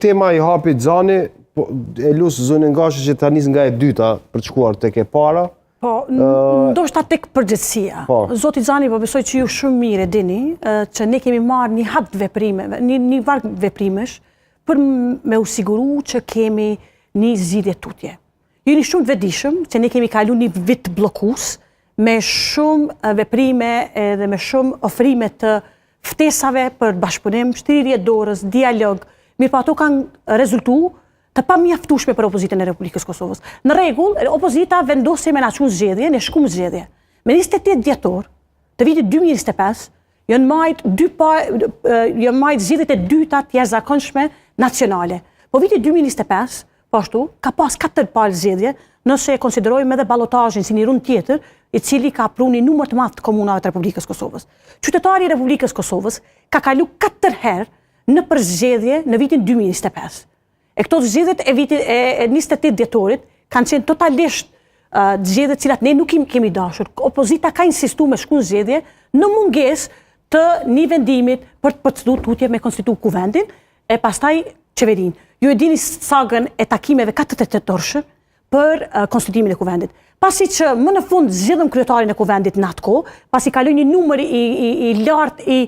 Tema I hapit Xhani, e lusë zonën Gashi që ta nis nga e dyta për të shkuar tek e para. Po, ndoshta tek përgjithësia. Zoti Xhani, po besoj që ju shumë mirë e dini që ne kemi marrë një hap veprimeve, një varg veprimesh për me u siguru që kemi një zgjidhje tutje. Jeni shumë të vetëdijshëm që ne kemi kaluar një vit bllokues me shumë veprime edhe me shumë ofrime të ftesave për bashkëpunim, shtirje dorës, dialog. Mirë, po ato kanë rezultuar të pamjaftueshme për opozitën e Republikës Kosovës. Në rregull, opozita vendosi me na çu zgjedhje, ne shkum zgjedhje. Me 28 dhjetor të vitit 2025 janë marrë zgjedhjet e dyta të jashtëzakonshme nacionale. Po viti 2025, po ashtu, ka pas 4 palë zgjedhje, nëse e konsiderojmë edhe ballotazhin si një rund tjetër, I cili ka pru një numër të madh të komunave të Republikës Kosovës. Qytetari I Republikës Kosovës ka kalu 4 herë në përzgjedhje në vitin 2025. E këto zgjedhjet e vitit e 28 dhjetorit kanë qenë totalisht zgjedhje të cilat ne nuk kemi dashur. Opozita ka insistuar me shku në zgjedhje në mungesë të një vendimit për të përcaktuar tutje me konstitu kuvendin e pastaj qeverinë. Ju e dini sagën e takimeve 48 për konstituimin e kuvendit. Pasi që më në fund zgjedhëm kryetarin e kuvendit në atë kohë, pasi kaloi një numër I lartë I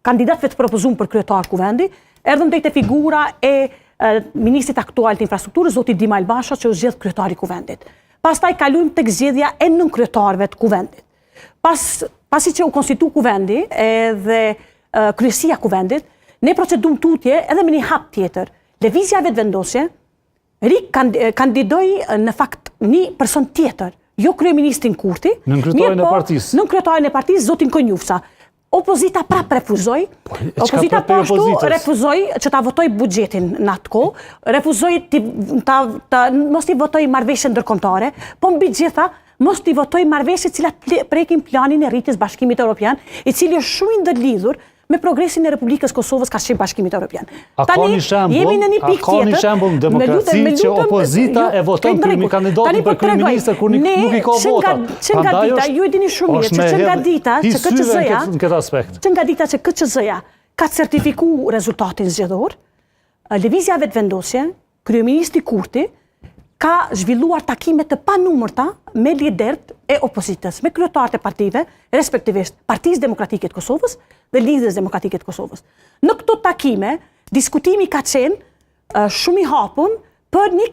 kandidatëve të propozuar për kryetar kuvendi, erdhëm tek figura e ministrit aktual të infrastrukturës, zoti Dima Elbasha, që u zgjedh kryetari I kuvendit. Pastaj kalojmë tek zgjedhja e nënkryetarëve të kuvendit. Pasi që u konstitu kuvendi edhe kryesia kuvendit, ne procedum tutje edhe me një hap tjetër. Lëvizja vetëvendosje kandidoi në fakt një person tjetër, jo kryeministrin Kurti, nënkryetarën e partisë. Nënkryetarën e partisë, zotin Konjufsa. Opozita prap refuzoi. Opozita po ashtu refuzoi që ta votoj buxhetin në atë kohë, refuzoi mos I votoj marrëveshjen ndërkombëtare, po mbi gjitha mos I votoj marrëveshjet cilat prekin planin e rritjes Bashkimit Evropian, I cili është shumë I ndërlidhur me progresin e Republikës Kosovës ka shqip Bashkimit Evropian. A ka një shembull në demokraci që opozita e voton kandidatin për kryeministër kur nuk I ka vota. Ju e dini shumë mirë që nga dita që KQZ-ja ka certifikuar rezultatin zgjedhor, lëvizja vetëvendosje, kryeministri Kurti ka zhvilluar takime të panumërta me liderët e opozitës, me kryetarët e partive, respektivisht Partisë Demokratike të Kosovës dhe Lidhjes Demokratike të Kosovës. Në këto takime, diskutimi ka qenë shumë I hapur për një